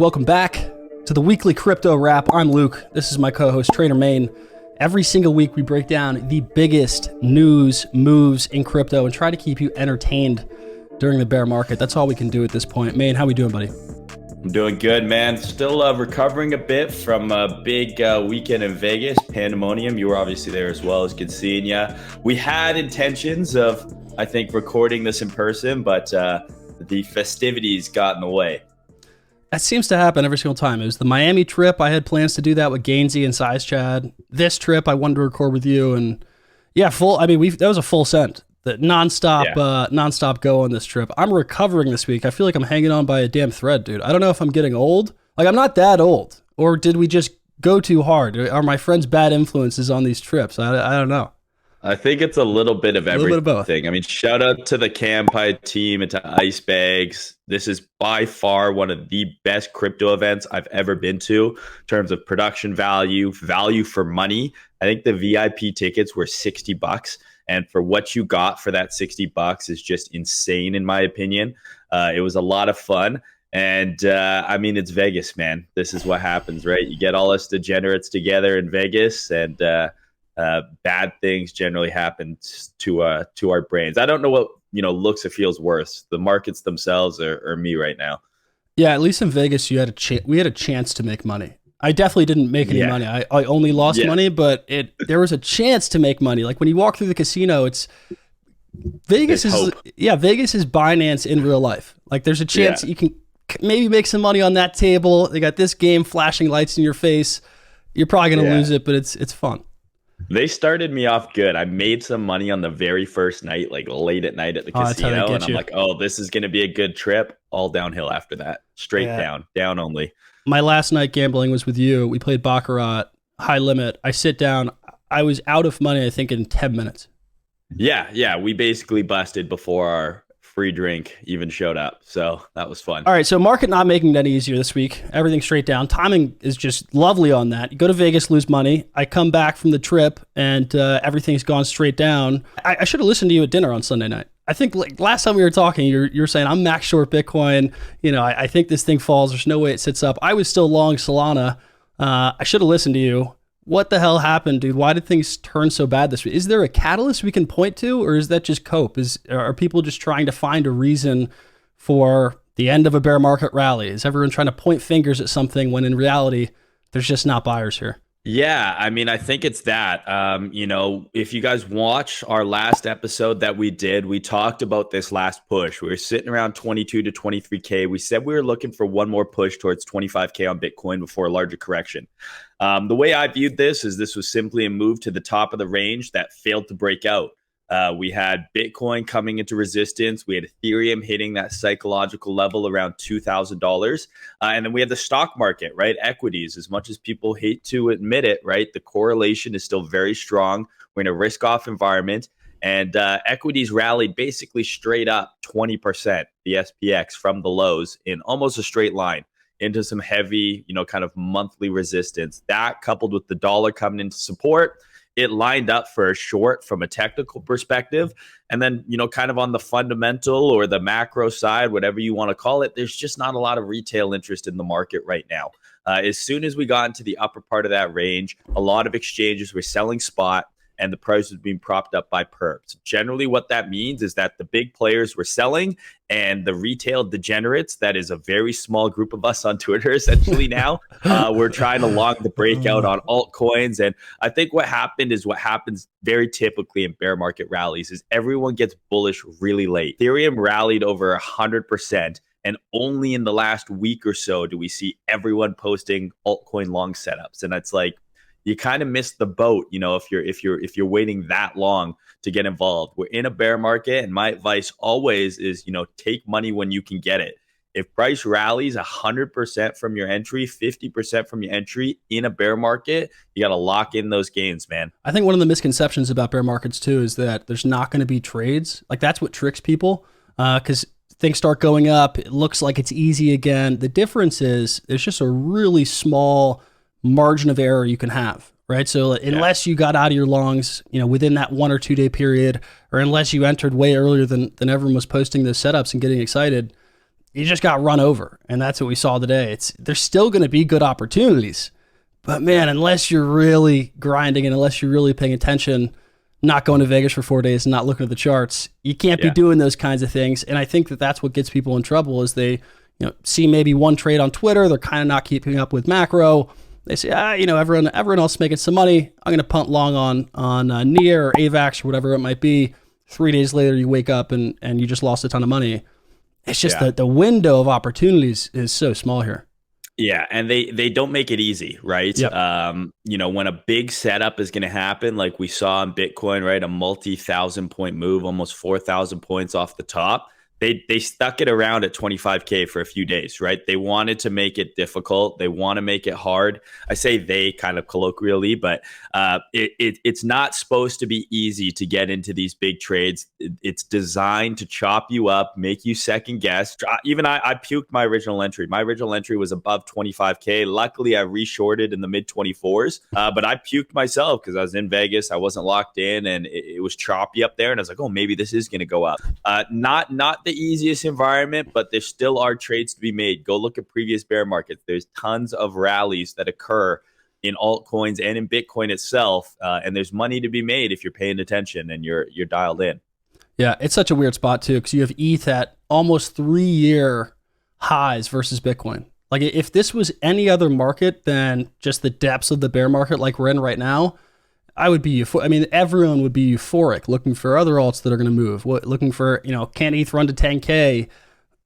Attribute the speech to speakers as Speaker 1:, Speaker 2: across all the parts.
Speaker 1: Welcome back to the weekly crypto wrap. I'm Luke. This is my co-host Trader Main. Every single week we break down the biggest news moves in crypto and try to keep you entertained during the bear market. That's all we can do at this point. Main, how we doing, buddy?
Speaker 2: I'm doing good, man. Still recovering a bit from a big weekend in Vegas, pandemonium. You were obviously there as well. It's good seeing you. We had intentions of, I think, recording this in person, but the festivities got in the way.
Speaker 1: That seems to happen every single time. It was the Miami trip. I had plans to do that with Gainsey and Size Chad. This trip, I wanted to record with you, and yeah, full. I mean, that was a full send. The nonstop go on this trip. I'm recovering this week. I feel like I'm hanging on by a damn thread, dude. I don't know if I'm getting old. Like, I'm not that old, or did we just go too hard? Are my friends bad influences on these trips? I don't know.
Speaker 2: I think it's a little bit of everything.
Speaker 1: Little bit of both.
Speaker 2: I mean, shout out to the Campai team and to Ice Bags. This is by far one of the best crypto events I've ever been to in terms of production value for money. I think the VIP tickets were $60. And for what you got for that $60 is just insane, in my opinion. It was a lot of fun. And I mean, it's Vegas, man. This is what happens, right? You get all us degenerates together in Vegas, and bad things generally happen to our brains. I don't know what looks or feels worse, the markets themselves or me right now.
Speaker 1: Yeah, at least in Vegas, we had a chance to make money. I definitely didn't make any money. I only lost money, but there was a chance to make money. Like when you walk through the casino, Vegas is Binance in real life. Like there's a chance you can maybe make some money on that table. They got this game flashing lights in your face. You're probably going to lose it, but it's fun.
Speaker 2: They started me off good. I made some money on the very first night, like late at night at the casino. And I'm like, oh, this is going to be a good trip. All downhill after that. Straight down only.
Speaker 1: My last night gambling was with you. We played Baccarat, high limit. I sit down. I was out of money, I think, in 10 minutes.
Speaker 2: Yeah. We basically busted before our free drink even showed up. So that was fun.
Speaker 1: All right. So market not making it any easier this week. Everything straight down. Timing is just lovely on that. You go to Vegas, lose money. I come back from the trip and everything's gone straight down. I should have listened to you at dinner on Sunday night. I think like last time we were talking, you're saying I'm max short Bitcoin. I think this thing falls. There's no way it sits up. I was still long Solana. I should have listened to you. What the hell happened, dude? Why did things turn so bad this week? Is there a catalyst we can point to, or is that just cope? Are people just trying to find a reason for the end of a bear market rally? Is everyone trying to point fingers at something when in reality, there's just not buyers here?
Speaker 2: Yeah, I mean, I think it's that. If you guys watch our last episode that we did, we talked about this last push. We were sitting around 22 to 23K. We said we were looking for one more push towards 25K on Bitcoin before a larger correction. The way I viewed this is this was simply a move to the top of the range that failed to break out. We had Bitcoin coming into resistance. We had Ethereum hitting that psychological level around $2,000. And then we had the stock market, right? Equities, as much as people hate to admit it, right? The correlation is still very strong. We're in a risk-off environment. And equities rallied basically straight up 20%, the SPX from the lows in almost a straight line into some heavy, kind of monthly resistance. That coupled with the dollar coming into support, it lined up for a short from a technical perspective. And then, kind of on the fundamental or the macro side, whatever you want to call it, there's just not a lot of retail interest in the market right now. As soon as we got into the upper part of that range, a lot of exchanges were selling spot and the price was being propped up by perps. Generally, what that means is that the big players were selling and the retail degenerates, that is a very small group of us on Twitter essentially now, we're trying to long the breakout on altcoins. And I think what happened is what happens very typically in bear market rallies is everyone gets bullish really late. Ethereum rallied over 100%. And only in the last week or so do we see everyone posting altcoin long setups. And it's like, you kind of missed the boat, if you're waiting that long to get involved. We're in a bear market, and my advice always is, take money when you can get it. If price rallies 100% from your entry, 50% from your entry in a bear market, you got to lock in those gains, man.
Speaker 1: I think one of the misconceptions about bear markets too is that there's not going to be trades. Like that's what tricks people, because things start going up. It looks like it's easy again. The difference is there's just a really small margin of error you can have, right? So unless you got out of your longs, within that 1 or 2 day period, or unless you entered way earlier than everyone was posting those setups and getting excited, you just got run over. And that's what we saw today. There's still going to be good opportunities. But man, unless you're really grinding and unless you're really paying attention, not going to Vegas for 4 days and not looking at the charts, you can't be doing those kinds of things. And I think that's what gets people in trouble is they see maybe one trade on Twitter. They're kind of not keeping up with macro. They say, everyone else is making some money. I'm going to punt long on NIR or AVAX or whatever it might be. 3 days later, you wake up and you just lost a ton of money. It's just the window of opportunities is so small here.
Speaker 2: Yeah, and they don't make it easy, right?
Speaker 1: Yep.
Speaker 2: When a big setup is going to happen, like we saw in Bitcoin, right? A multi-1,000 point move, almost 4,000 points off the top. They stuck it around at 25K for a few days, right? They wanted to make it difficult. They want to make it hard. I say they kind of colloquially, but it's not supposed to be easy to get into these big trades. It's designed to chop you up, make you second guess. Even I puked my original entry. My original entry was above 25K. Luckily, I reshorted in the mid 24s, but I puked myself because I was in Vegas. I wasn't locked in, and it was choppy up there. And I was like, oh, maybe this is going to go up. Not the easiest environment, but there still are trades to be made. Go look at previous bear markets. There's tons of rallies that occur in altcoins and in Bitcoin itself, and there's money to be made if you're paying attention and you're dialed in.
Speaker 1: Yeah, it's such a weird spot too because you have ETH at almost 3-year highs versus Bitcoin. Like if this was any other market than just the depths of the bear market like we're in right now, I would be, everyone would be euphoric looking for other alts that are going to move, looking for, can ETH run to 10K?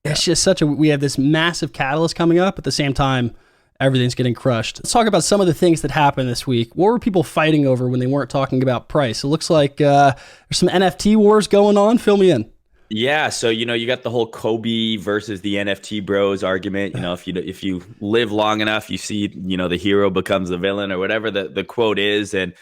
Speaker 1: It's just we have this massive catalyst coming up. At the same time, everything's getting crushed. Let's talk about some of the things that happened this week. What were people fighting over when they weren't talking about price? It looks like there's some NFT wars going on. Fill me in.
Speaker 2: Yeah, so you got the whole Cobie versus the NFT bros argument. If you live long enough, you see the hero becomes the villain or whatever the quote is. And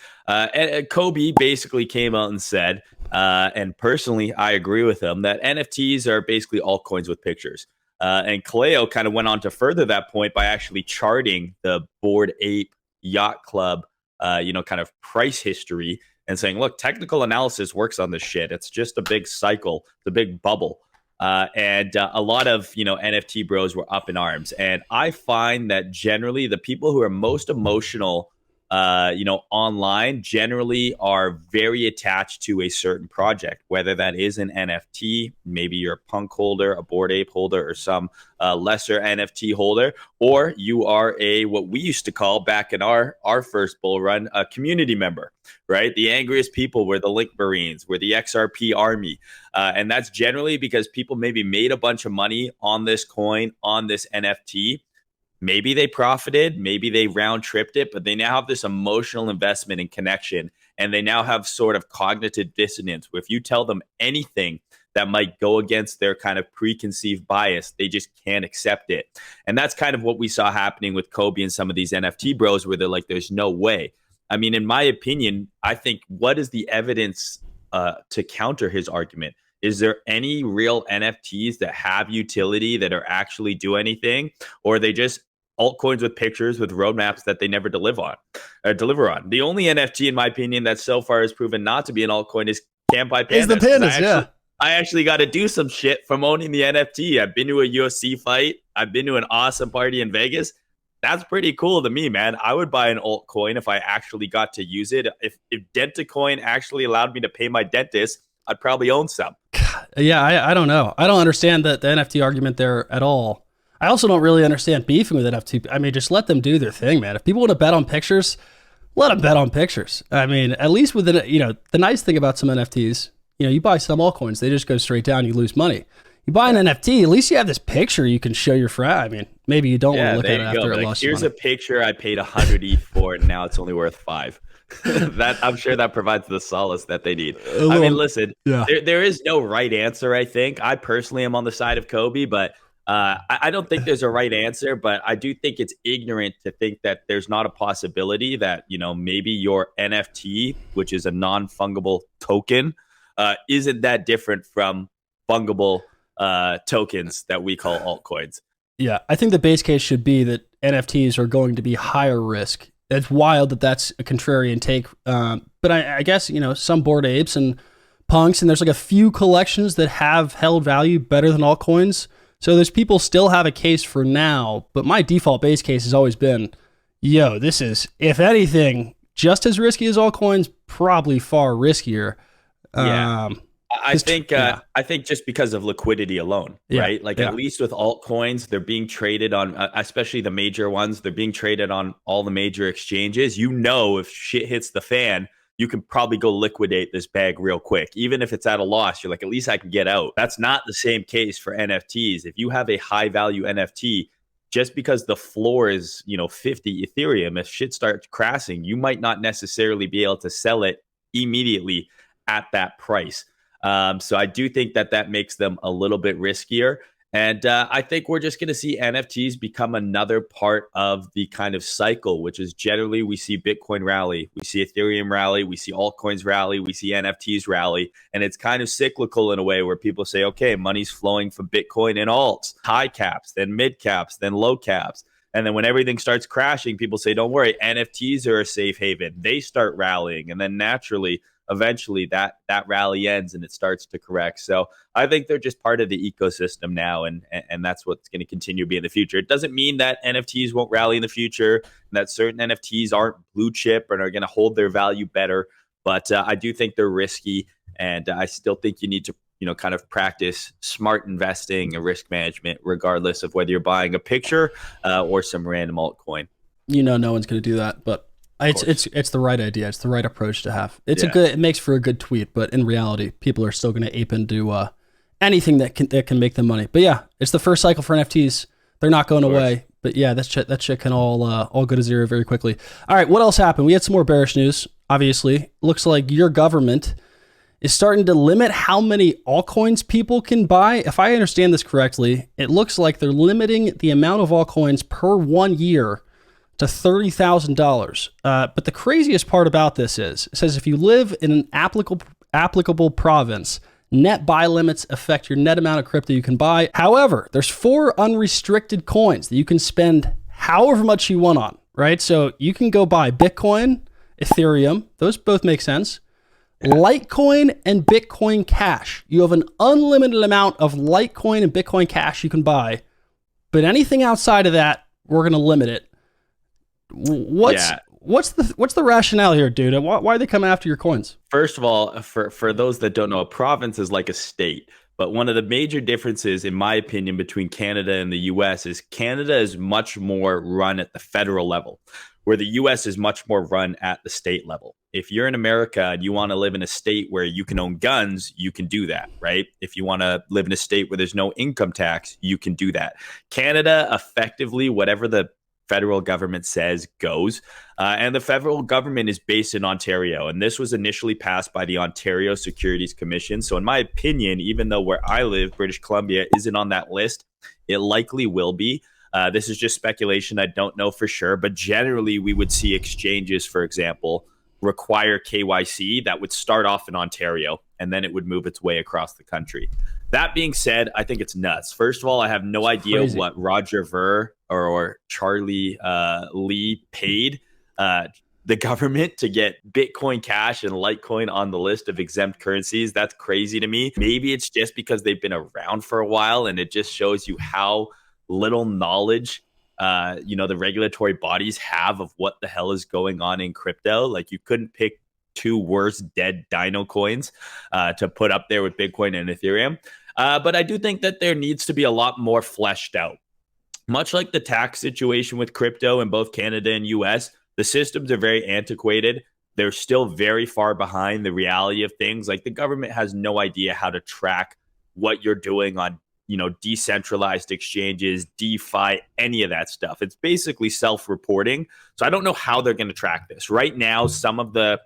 Speaker 2: Cobie basically came out and said, and personally I agree with him, that NFTs are basically altcoins with pictures. And Kaleo kind of went on to further that point by actually charting the Bored Ape Yacht Club, kind of price history. And saying, look, technical analysis works on this shit. It's just a big cycle, the big bubble. And a lot of, NFT bros were up in arms. And I find that generally the people who are most emotional, online generally are very attached to a certain project, whether that is an NFT, maybe you're a Punk holder, a Bored Ape holder, or some lesser NFT holder, or you are what we used to call back in our first bull run, a community member, right? The angriest people were the Link Marines, were the XRP army. And that's generally because people maybe made a bunch of money on this coin, on this NFT. Maybe they profited, maybe they round tripped it, but they now have this emotional investment and connection. And they now have sort of cognitive dissonance where if you tell them anything that might go against their kind of preconceived bias, they just can't accept it. And that's kind of what we saw happening with Cobie and some of these NFT bros where they're like, there's no way. I mean, in my opinion, I think what is the evidence to counter his argument? Is there any real NFTs that have utility that are actually do anything? Or are they just altcoins with pictures with roadmaps that they never deliver on? The only NFT, in my opinion, that so far has proven not to be an altcoin is Can't Buy Pandas.
Speaker 1: Is the Pandas,
Speaker 2: I actually got to do some shit from owning the NFT. I've been to a UFC fight. I've been to an awesome party in Vegas. That's pretty cool to me, man. I would buy an altcoin if I actually got to use it. If Dentacoin actually allowed me to pay my dentist, I'd probably own some.
Speaker 1: Yeah, I don't know. I don't understand the NFT argument there at all. I also don't really understand beefing with NFT. I mean, just let them do their thing, man. If people want to bet on pictures, let them bet on pictures. I mean, at least with the nice thing about some NFTs, you buy some altcoins, they just go straight down, you lose money. You buy an NFT, at least you have this picture you can show your friend. I mean, maybe you don't want to look at it after it lost
Speaker 2: here's
Speaker 1: money.
Speaker 2: A picture I paid 100 ETH for, and now it's only worth 5. That I'm sure that provides the solace that they need. I mean, listen, there is no right answer, I think. I personally am on the side of Cobie, but I don't think there's a right answer, but I do think it's ignorant to think that there's not a possibility that, maybe your NFT, which is a non-fungible token, isn't that different from fungible tokens that we call altcoins.
Speaker 1: Yeah, I think the base case should be that NFTs are going to be higher risk. It's wild that that's a contrarian take. But I guess, some Bored Apes and Punks, and there's like a few collections that have held value better than altcoins. So there's people still have a case for now, but my default base case has always been, yo, this is, if anything, just as risky as altcoins, probably far riskier.
Speaker 2: Yeah. I think just because of liquidity alone, right? Like at least with altcoins, they're being traded on, especially the major ones, they're being traded on all the major exchanges. You know, if shit hits the fan, you can probably go liquidate this bag real quick. Even if it's at a loss, you're like, at least I can get out. That's not the same case for NFTs. If you have a high value NFT, just because the floor is, 50 Ethereum, if shit starts crashing, you might not necessarily be able to sell it immediately at that price. So I do think that makes them a little bit riskier. And I think we're just going to see NFTs become another part of the kind of cycle, which is generally we see Bitcoin rally, we see Ethereum rally, we see altcoins rally, we see NFTs rally. And it's kind of cyclical in a way where people say, okay, money's flowing from Bitcoin and alts, high caps, then mid caps, then low caps. And then when everything starts crashing, people say, don't worry, NFTs are a safe haven. They start rallying. And then naturally, eventually that rally ends and it starts to correct. So I think they're just part of the ecosystem now, and that's what's going to continue to be in the future. It doesn't mean that NFTs won't rally in the future, and that certain NFTs aren't blue chip and are going to hold their value better. But I do think they're risky, and I still think you need to kind of practice smart investing and risk management, regardless of whether you're buying a picture or some random altcoin.
Speaker 1: No one's going to do that, but it's the right idea. It's the right approach to have. It makes for a good tweet, but in reality, people are still going to ape into anything that can make them money. But yeah, it's the first cycle for NFTs. They're not going away. But yeah, that shit can all go to zero very quickly. All right, what else happened? We had some more bearish news. Obviously, looks like your government is starting to limit how many altcoins people can buy. If I understand this correctly, it looks like they're limiting the amount of altcoins per 1 year to $30,000. But the craziest part about this is, it says if you live in an applicable province, net buy limits affect your net amount of crypto you can buy. However, there's 4 unrestricted coins that you can spend however much you want on, right? So you can go buy Bitcoin, Ethereum, those both make sense, Litecoin, and Bitcoin Cash. You have an unlimited amount of Litecoin and Bitcoin Cash you can buy, but anything outside of that, we're going to limit it. What's the rationale here, dude? Why are they coming after your coins?
Speaker 2: First of all, for those that don't know, a province is like a state. But one of the major differences, in my opinion, between Canada and the US is Canada is much more run at the federal level, where the US is much more run at the state level. If you're in America and you want to live in a state where you can own guns, you can do that, right? If you want to live in a state where there's no income tax, you can do that. Canada, effectively, whatever the federal government says goes. And the federal government is based in Ontario. And this was initially passed by the Ontario Securities Commission. So in my opinion, even though where I live, British Columbia, isn't on that list, it likely will be. This is just speculation. I don't know for sure. But generally, we would see exchanges, for example, require KYC that would start off in Ontario, and then it would move its way across the country. That being said, I think it's nuts. First of all, I have no idea what Roger Ver or Charlie Lee paid the government to get Bitcoin Cash and Litecoin on the list of exempt currencies. That's crazy to me. Maybe it's just because they've been around for a while, and it just shows you how little knowledge the regulatory bodies have of what the hell is going on in crypto. Like, you couldn't pick 2 worst dead dino coins to put up there with Bitcoin and Ethereum. But I do think that there needs to be a lot more fleshed out. Much like the tax situation with crypto in both Canada and US, the systems are very antiquated. They're still very far behind the reality of things. Like, the government has no idea how to track what you're doing on decentralized exchanges, DeFi, any of that stuff. It's basically self-reporting. So I don't know how they're going to track this. Right now, some of the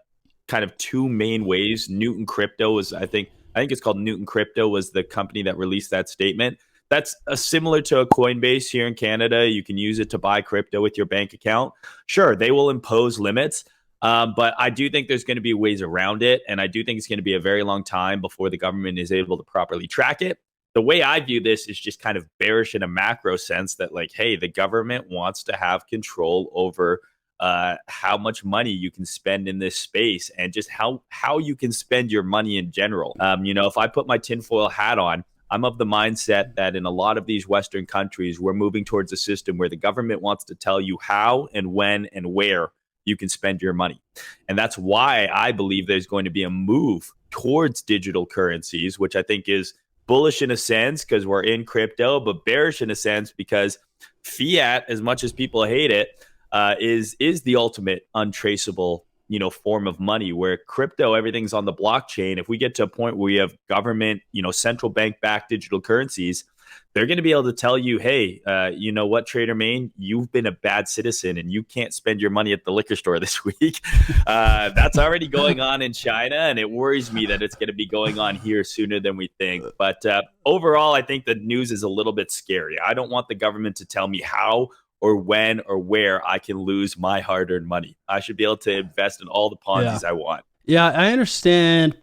Speaker 2: kind of 2 main ways, Newton Crypto was, I think it's called Newton Crypto, was the company that released that statement. That's similar to a Coinbase here in Canada. You can use it to buy crypto with your bank account. Sure, they will impose limits, but I do think there's going to be ways around it. And I do think it's going to be a very long time before the government is able to properly track it. The way I view this is just kind of bearish in a macro sense that, like, hey, the government wants to have control over how much money you can spend in this space and just how you can spend your money in general. If I put my tinfoil hat on, I'm of the mindset that in a lot of these Western countries, we're moving towards a system where the government wants to tell you how and when and where you can spend your money. And that's why I believe there's going to be a move towards digital currencies, which I think is bullish in a sense because we're in crypto, but bearish in a sense because fiat, as much as people hate it, is the ultimate untraceable form of money, where crypto, everything's on the blockchain. If we get to a point where we have government, central bank backed digital currencies, they're going to be able to tell you, hey, you know what, Trader Main, you've been a bad citizen and you can't spend your money at the liquor store this week. That's already going on in China, and it worries me that it's going to be going on here sooner than we think. But overall, I think the news is a little bit scary. I don't want the government to tell me how or when or where I can lose my hard-earned money. I should be able to invest in all the Ponzi's I want.
Speaker 1: Yeah, I understand.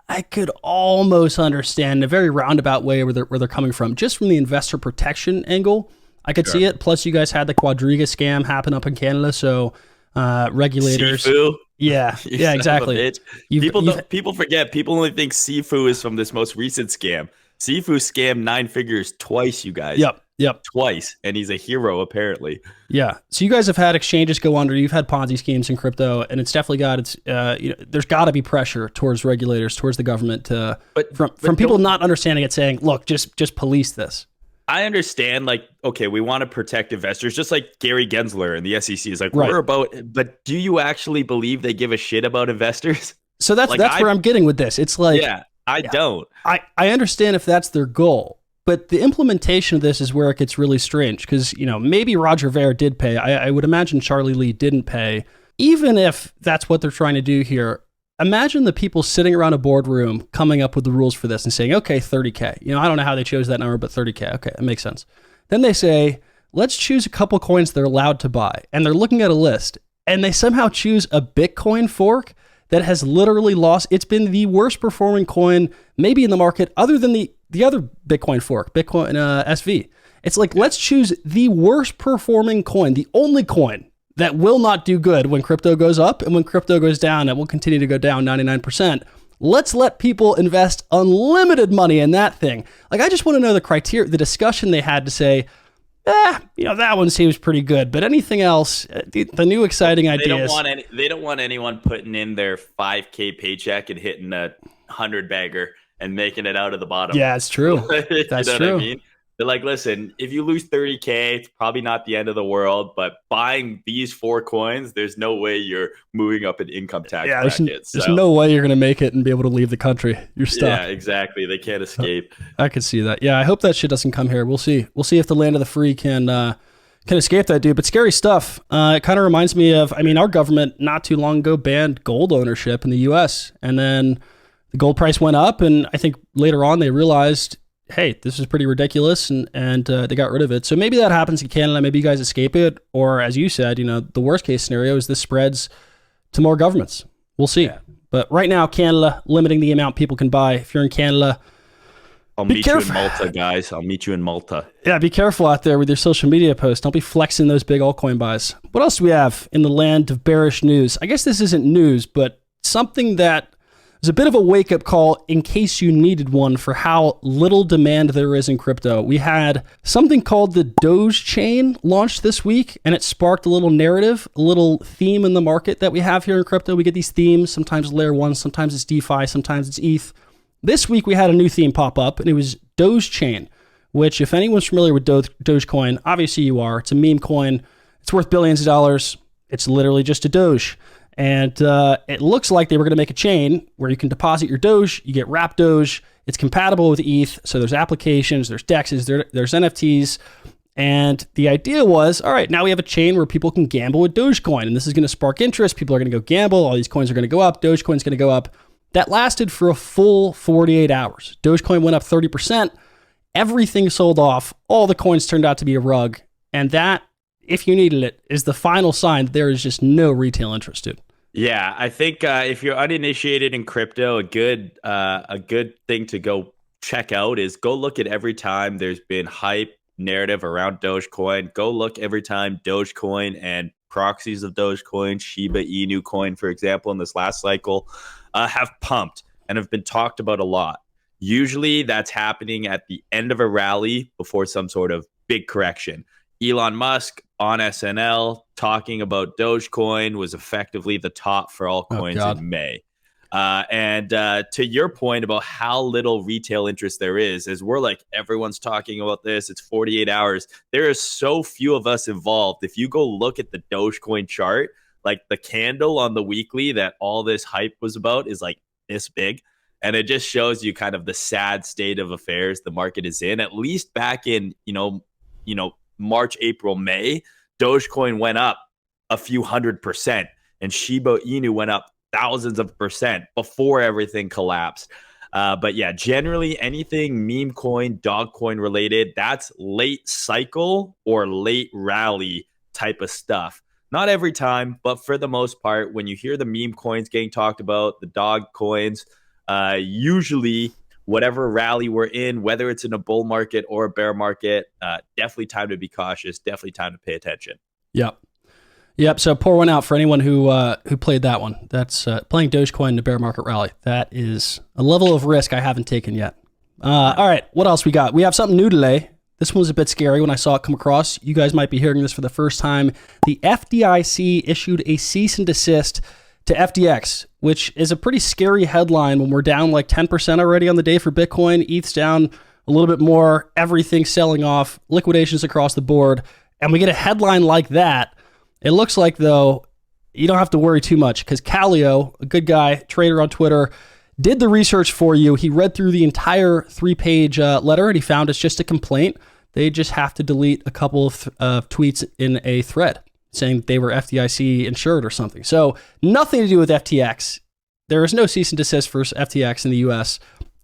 Speaker 1: I could almost understand in a very roundabout way where they're coming from. Just from the investor protection angle, I could see it. Plus, you guys had the Quadriga scam happen up in Canada, so regulators.
Speaker 2: Sifu.
Speaker 1: Yeah, yeah, exactly.
Speaker 2: People forget. People only think Sifu is from this most recent scam. Sifu scammed 9 figures twice, you guys.
Speaker 1: Yep.
Speaker 2: Twice. And he's a hero, apparently.
Speaker 1: Yeah. So you guys have had exchanges go under. You've had Ponzi schemes in crypto, and it's definitely got there's got to be pressure towards regulators, towards the government from people not understanding it, saying, look, just police this.
Speaker 2: I understand, okay, we want to protect investors, just like Gary Gensler and the SEC is like, we're about, but do you actually believe they give a shit about investors?
Speaker 1: So that's where I'm getting with this. It's like,
Speaker 2: I don't.
Speaker 1: I understand if that's their goal. But the implementation of this is where it gets really strange because, maybe Roger Ver did pay. I would imagine Charlie Lee didn't pay. Even if that's what they're trying to do here, imagine the people sitting around a boardroom coming up with the rules for this and saying, okay, 30K. I don't know how they chose that number, but 30K. Okay, that makes sense. Then they say, let's choose a couple coins they're allowed to buy. And they're looking at a list and they somehow choose a Bitcoin fork that has literally lost. It's been the worst performing coin maybe in the market other than the other Bitcoin fork, Bitcoin SV. It's like, let's choose the worst performing coin, the only coin that will not do good when crypto goes up, and when crypto goes down, it will continue to go down 99%. Let's let people invest unlimited money in that thing. I just want to know the criteria, the discussion they had to say, that one seems pretty good, but anything else, the new exciting ideas.
Speaker 2: They don't want anyone putting in their 5K paycheck and hitting a 100-bagger and making it out of the bottom.
Speaker 1: Yeah, it's true. That's
Speaker 2: you know
Speaker 1: true.
Speaker 2: What I mean? They're like, listen, if you lose 30K, it's probably not the end of the world, but buying these 4 coins, there's no way you're moving up an income tax bracket.
Speaker 1: There's no way you're going to make it and be able to leave the country. You're stuck.
Speaker 2: Yeah, exactly. They can't escape.
Speaker 1: I could see that. Yeah, I hope that shit doesn't come here. We'll see. We'll see if the land of the free can escape that, dude. But scary stuff. It kind of reminds me of, our government not too long ago banned gold ownership in the U.S. And then the gold price went up, and I think later on they realized, hey, this is pretty ridiculous, and they got rid of it. So maybe that happens in Canada. Maybe you guys escape it. Or as you said, the worst case scenario is this spreads to more governments. We'll see. Yeah. But right now, Canada, limiting the amount people can buy. If you're in Canada,
Speaker 2: I'll meet you in Malta, guys. I'll meet you in Malta.
Speaker 1: Yeah, be careful out there with your social media posts. Don't be flexing those big altcoin buys. What else do we have in the land of bearish news? I guess this isn't news, but something that was a bit of a wake-up call in case you needed one for how little demand there is in crypto. We had something called the Dogechain launched this week, and it sparked a little narrative, a little theme in the market that we have here in crypto. We get these themes, sometimes layer 1, sometimes it's DeFi, sometimes it's ETH. This week we had a new theme pop up, and it was Dogechain, which if anyone's familiar with Dogecoin, obviously you are. It's a meme coin. It's worth billions of dollars. It's literally just a Doge. And it looks like they were going to make a chain where you can deposit your Doge, you get wrapped Doge. It's compatible with ETH. So there's applications, there's DEXs, there's NFTs. And the idea was, all right, now we have a chain where people can gamble with Dogecoin. And this is going to spark interest. People are going to go gamble. All these coins are going to go up. Dogecoin's going to go up. That lasted for a full 48 hours. Dogecoin went up 30%. Everything sold off. All the coins turned out to be a rug. And that, if you needed it, is the final sign that there is just no retail interest, dude.
Speaker 2: Yeah, I think if you're uninitiated in crypto, a good thing to go check out is go look at every time there's been hype narrative around Dogecoin. Go look every time Dogecoin and proxies of Dogecoin, Shiba Inu coin, for example, in this last cycle, have pumped and have been talked about a lot. Usually that's happening at the end of a rally before some sort of big correction. Elon Musk on SNL talking about Dogecoin was effectively the top for altcoins in May. And to your point about how little retail interest there is, as we're like, everyone's talking about this, it's 48 hours. There is so few of us involved. If you go look at the Dogecoin chart, like the candle on the weekly that all this hype was about is like this big. And it just shows you kind of the sad state of affairs the market is in. At least back in, March, April, May, Dogecoin went up a few 100%, and Shiba Inu went up thousands of percent before everything collapsed. But yeah, generally anything meme coin, dog coin related, that's late cycle or late rally type of stuff. Not every time, but for the most part, when you hear the meme coins getting talked about, the dog coins, usually whatever rally we're in, whether it's in a bull market or a bear market, definitely time to be cautious, definitely time to pay attention.
Speaker 1: Yep. So pour one out for anyone who played that one. That's playing Dogecoin in a bear market rally. That is a level of risk I haven't taken yet. All right, what else we got? We have something new today. This one was a bit scary when I saw it come across. You guys might be hearing this for the first time. The FDIC issued a cease and desist to FTX, which is a pretty scary headline when we're down like 10% already on the day for Bitcoin. ETH's down a little bit more. Everything's selling off. Liquidations across the board. And we get a headline like that. It looks like, though, you don't have to worry too much because Calio, a good guy, trader on Twitter, did the research for you. He read through the entire 3-page letter and he found it's just a complaint. They just have to delete a couple of tweets in a thread saying they were FDIC insured or something. So nothing to do with FTX. There is no cease and desist for FTX in the US.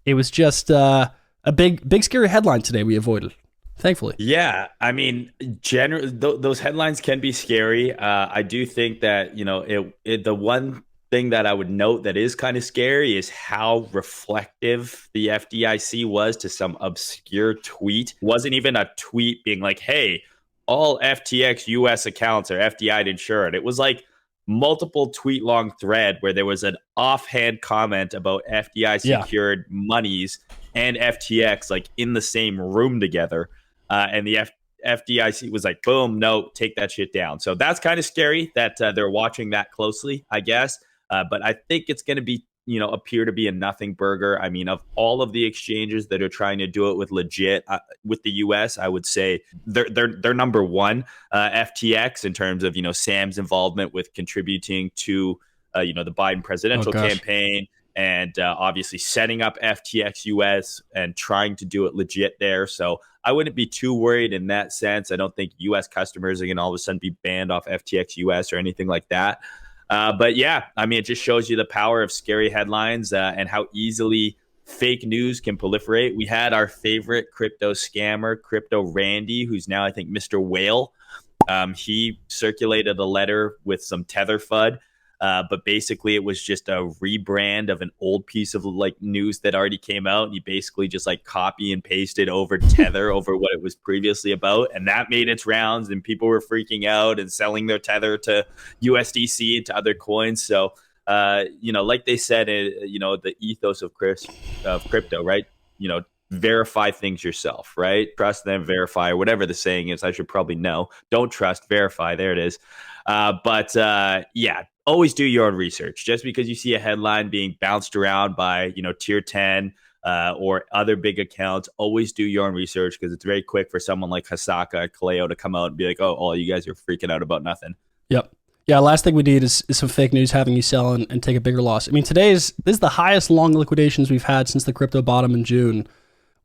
Speaker 1: It was just a big scary headline today we avoided, thankfully.
Speaker 2: Yeah, I mean, those headlines can be scary. I do think that, the one thing that I would note that is kind of scary is how reflective the FDIC was to some obscure tweet. It wasn't even a tweet being like, hey, all FTX US accounts are FDIC insured. It was like multiple tweet long thread where there was an offhand comment about FDIC secured monies and FTX like in the same room together. And the FDIC was like, boom, no, take that shit down. So that's kind of scary that they're watching that closely, I guess. But I think it's going to be, appear to be a nothing burger. I mean, of all of the exchanges that are trying to do it with legit, with the US, I would say they're number one, FTX, in terms of, Sam's involvement with contributing to, the Biden presidential campaign. And obviously setting up FTX US and trying to do it legit there. So I wouldn't be too worried in that sense. I don't think US customers are going to all of a sudden be banned off FTX US or anything like that. But yeah, I mean, it just shows you the power of scary headlines and how easily fake news can proliferate. We had our favorite crypto scammer, Crypto Randy, who's now, I think, Mr. Whale. He circulated a letter with some Tether FUD. But basically it was just a rebrand of an old piece of like news that already came out. And you basically just like copy and pasted over Tether over what it was previously about. And that made its rounds and people were freaking out and selling their Tether to USDC and to other coins. So, like they said, the ethos of crypto, right? Verify things yourself, right? Trust them, verify, or whatever the saying is. I should probably know. Don't trust, verify. There it is. But always do your own research. Just because you see a headline being bounced around by, tier 10 or other big accounts, always do your own research because it's very quick for someone like Hasaka Kaleo to come out and be like, oh, all you guys are freaking out about nothing.
Speaker 1: Yep. Yeah, last thing we need is some fake news having you sell and take a bigger loss. I mean, this is the highest long liquidations we've had since the crypto bottom in June.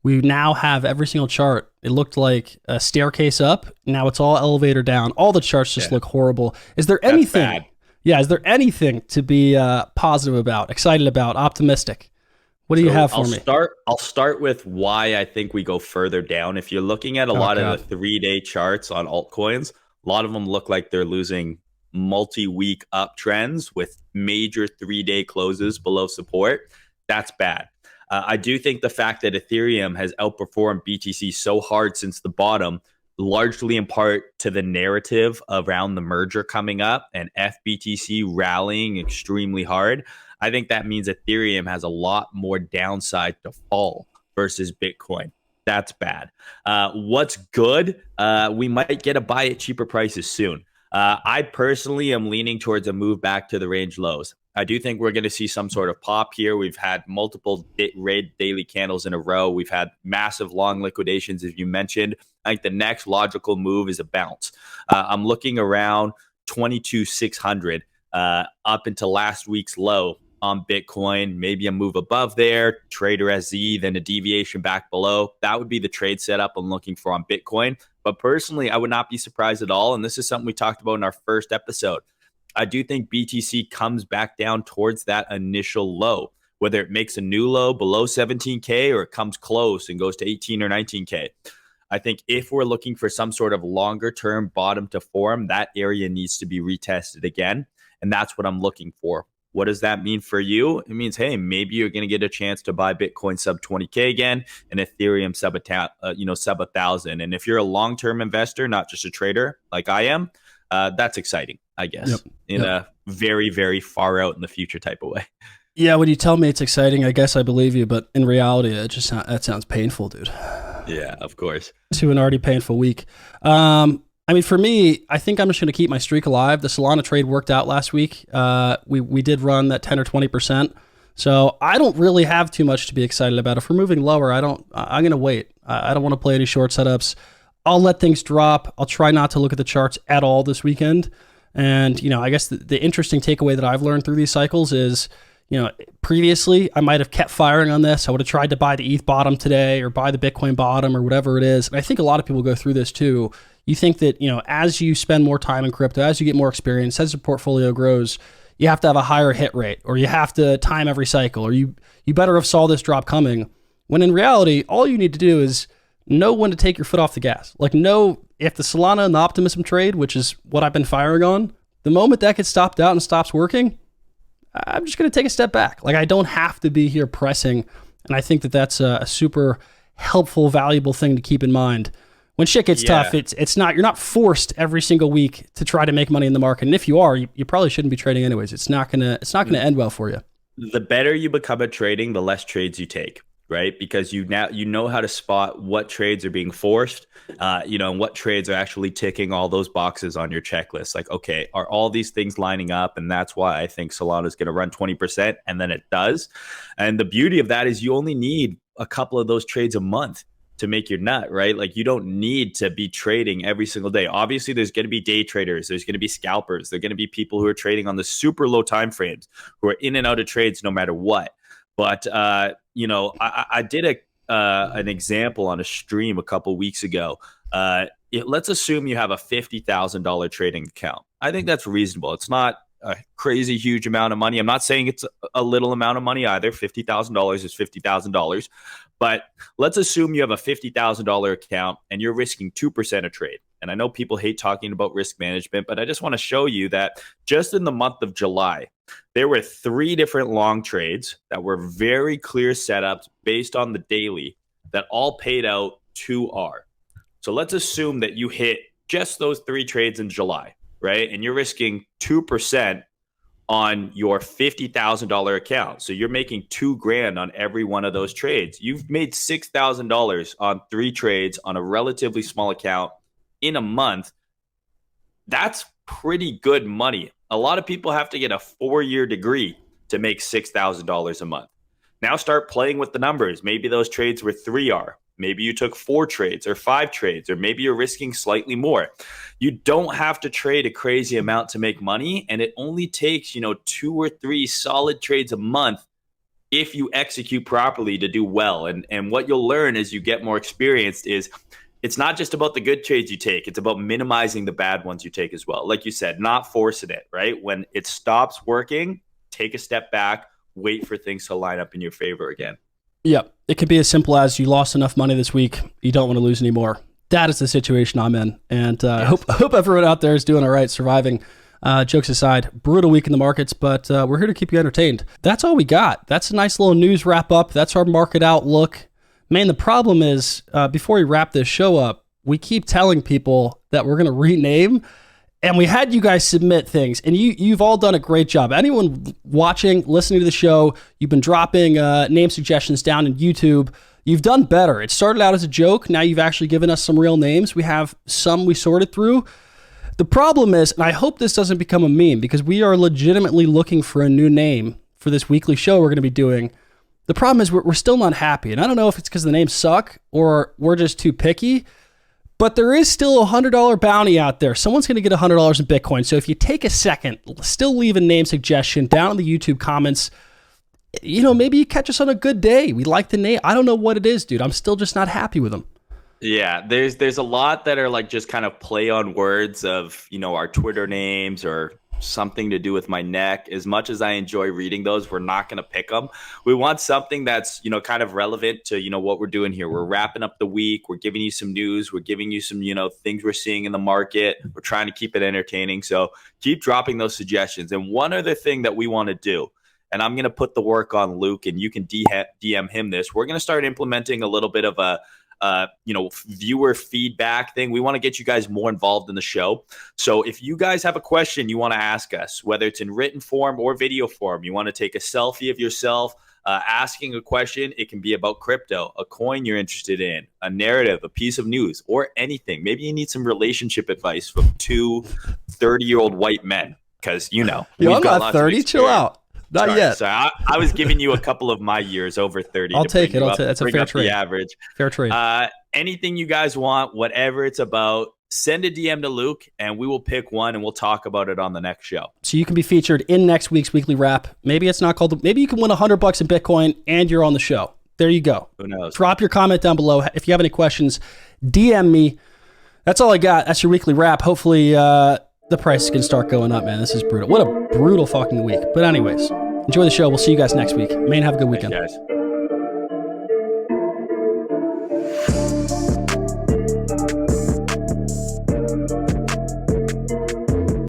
Speaker 1: We now have every single chart. It looked like a staircase up. Now it's all elevator down. All the charts just look horrible. Is there anything? Bad. Yeah, is there anything to be positive about, excited about, optimistic? What do you have for me?
Speaker 2: I'll start with why I think we go further down. If you're looking at a lot of the 3-day charts on altcoins, a lot of them look like they're losing multi-week uptrends with major 3-day closes below support. That's bad. I do think the fact that Ethereum has outperformed BTC so hard since the bottom, largely in part to the narrative around the merger coming up and FBTC rallying extremely hard. I think that means Ethereum has a lot more downside to fall versus Bitcoin. That's bad. What's good? We might get a buy at cheaper prices soon. I personally am leaning towards a move back to the range lows. I do think we're going to see some sort of pop here. We've had multiple red daily candles in a row. We've had massive long liquidations, as you mentioned. I think the next logical move is a bounce. I'm looking around 22,600 up into last week's low on Bitcoin. Maybe a move above there, trader SZ, then a deviation back below. That would be the trade setup I'm looking for on Bitcoin. But personally, I would not be surprised at all. And this is something we talked about in our first episode. I do think BTC comes back down towards that initial low, whether it makes a new low below 17K or it comes close and goes to 18 or 19K. I think if we're looking for some sort of longer term bottom to form, that area needs to be retested again. And that's what I'm looking for. What does that mean for you? It means, hey, maybe you're going to get a chance to buy Bitcoin sub 20K again and Ethereum sub 1,000. And if you're a long-term investor, not just a trader like I am, that's exciting, I guess, in a very, very far out in the future type of way.
Speaker 1: Yeah, when you tell me it's exciting, I guess I believe you. But in reality, that sounds painful, dude.
Speaker 2: Yeah, of course.
Speaker 1: To an already painful week. I mean, for me, I think I'm just going to keep my streak alive. The Solana trade worked out last week. We did run that 10 or 20%. So I don't really have too much to be excited about. If we're moving lower, I'm going to wait. I don't want to play any short setups. I'll let things drop. I'll try not to look at the charts at all this weekend. And, I guess the interesting takeaway that I've learned through these cycles is, previously I might have kept firing on this. I would have tried to buy the ETH bottom today or buy the Bitcoin bottom or whatever it is. And I think a lot of people go through this too. You think that, as you spend more time in crypto, as you get more experience, as your portfolio grows, you have to have a higher hit rate, or you have to time every cycle, or you better have saw this drop coming. When in reality, all you need to do is know when to take your foot off the gas. Like, know if the Solana and the Optimism trade, which is what I've been firing on, the moment that gets stopped out and stops working, I'm just going to take a step back. Like, I don't have to be here pressing. And I think that that's a super helpful, valuable thing to keep in mind. When shit gets tough, you're not forced every single week to try to make money in the market. And if you are, you probably shouldn't be trading anyways. It's not gonna end well for you.
Speaker 2: The better you become at trading, the less trades you take, right? Because you know how to spot what trades are being forced, and what trades are actually ticking all those boxes on your checklist. Like, okay, are all these things lining up? And that's why I think Solana is going to run 20%, and then it does. And the beauty of that is you only need a couple of those trades a month to make your nut, right? Like, you don't need to be trading every single day. Obviously, there's going to be day traders. There's going to be scalpers. There're going to be people who are trading on the super low time frames, who are in and out of trades no matter what. But, I did an example on a stream a couple weeks ago. Let's assume you have a $50,000 trading account. I think that's reasonable. It's not a crazy huge amount of money. I'm not saying it's a little amount of money either. $50,000 is $50,000. But let's assume you have a $50,000 account and you're risking 2% a trade. And I know people hate talking about risk management, but I just want to show you that just in the month of July, there were 3 different long trades that were very clear setups based on the daily that all paid out 2R. So let's assume that you hit just those 3 trades in July, right? And you're risking 2% on your $50,000 account. So you're making $2,000 on every one of those trades. You've made $6,000 on 3 trades on a relatively small account in a month. That's pretty good money. A lot of people have to get a 4-year degree to make $6,000 a month. Now start playing with the numbers. Maybe those trades were 3R. Maybe you took 4 trades or 5 trades, or maybe you're risking slightly more. You don't have to trade a crazy amount to make money. And it only takes, 2 or 3 solid trades a month if you execute properly to do well. And what you'll learn as you get more experienced is it's not just about the good trades you take. It's about minimizing the bad ones you take as well. Like you said, not forcing it, right? When it stops working, take a step back, wait for things to line up in your favor again.
Speaker 1: Yeah, it could be as simple as you lost enough money this week, you don't want to lose anymore. That is the situation I'm in. And I hope everyone out there is doing all right, surviving. Jokes aside, brutal week in the markets, but we're here to keep you entertained. That's all we got. That's a nice little news wrap up. That's our market outlook. Man, the problem is, before we wrap this show up, we keep telling people that we're going to rename, And we had you guys submit things, and you've all done a great job. Anyone watching, listening to the show, you've been dropping name suggestions down in YouTube. You've done better. It started out as a joke. Now you've actually given us some real names. We have some we sorted through. The problem is, and I hope this doesn't become a meme, because we are legitimately looking for a new name for this weekly show we're going to be doing. The problem is we're still not happy. And I don't know if it's because the names suck or we're just too picky. But there is still a $100 bounty out there. Someone's going to get $100 in Bitcoin. So if you take a second, still leave a name suggestion down in the YouTube comments. Maybe you catch us on a good day. We like the name. I don't know what it is, dude. I'm still just not happy with them.
Speaker 2: Yeah, there's a lot that are like just kind of play on words of, our Twitter names or something to do with my neck. As much as I enjoy reading those, we're not going to pick them. We want something that's, kind of relevant to, what we're doing here. We're wrapping up the week. We're giving you some news. We're giving you some, things we're seeing in the market. We're trying to keep it entertaining. So keep dropping those suggestions. And one other thing that we want to do, and I'm going to put the work on Luke, and you can DM him this. We're going to start implementing a little bit of a viewer feedback thing. We want to get you guys more involved in the show. So if you guys have a question you want to ask us, whether it's in written form or video form, you want to take a selfie of yourself asking a question. It can be about crypto, a coin you're interested in, a narrative, a piece of news, or anything. Maybe you need some relationship advice from two 30-year-old white men, because we've
Speaker 1: I'm
Speaker 2: got
Speaker 1: not 30. Chill out. Not yet.
Speaker 2: So I was giving you a couple of my years over 30.
Speaker 1: I'll take it. That's a fair trade.
Speaker 2: The average.
Speaker 1: Fair trade.
Speaker 2: Anything you guys want, whatever it's about, send a DM to Luke, and we will pick one, and we'll talk about it on the next show.
Speaker 1: So you can be featured in next week's weekly wrap. Maybe it's not called. Maybe you can win $100 in Bitcoin, and you're on the show. There you go.
Speaker 2: Who knows?
Speaker 1: Drop your comment down below. If you have any questions, DM me. That's all I got. That's your weekly wrap. Hopefully, the price can start going up, man. This is brutal. What a brutal fucking week. But anyways. Enjoy the show. We'll see you guys next week. Have a good weekend.
Speaker 2: Thanks, guys.